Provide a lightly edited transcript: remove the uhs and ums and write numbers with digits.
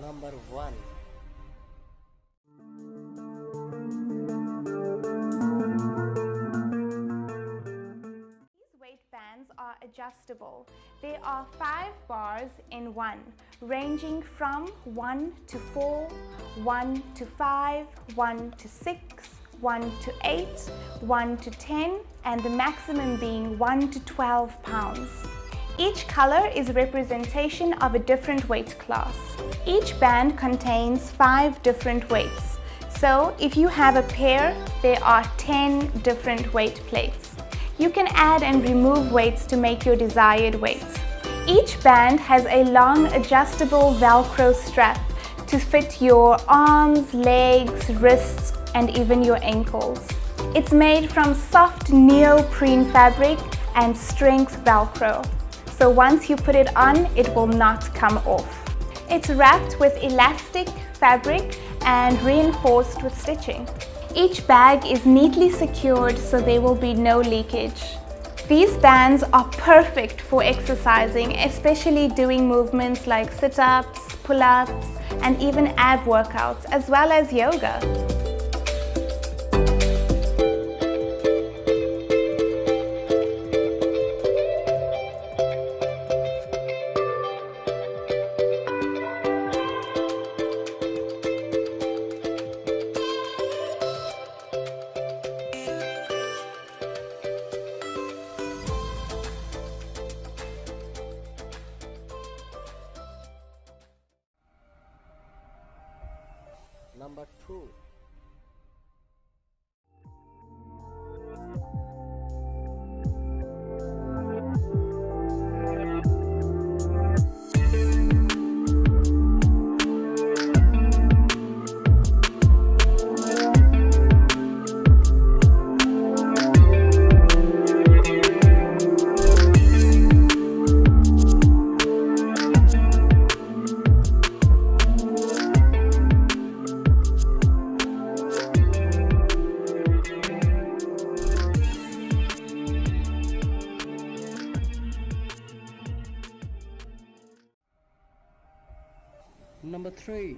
Number 1. These weight bands are adjustable. There are 5 bars in one, ranging from 1 to 4, 1 to 5, 1 to 6, 1 to 8, 1 to 10, and the maximum being 1 to 12 pounds. Each color is a representation of a different weight class. Each band contains 5 different weights. So if you have a pair, there are 10 different weight plates. You can add and remove weights to make your desired weight. Each band has a long adjustable Velcro strap to fit your arms, legs, wrists, and even your ankles. It's made from soft neoprene fabric and strength Velcro. So once you put it on, it will not come off. It's wrapped with elastic fabric and reinforced with stitching. Each bag is neatly secured so there will be no leakage. These bands are perfect for exercising, especially doing movements like sit-ups, pull-ups, and even ab workouts, as well as yoga. Number 2. Number 3.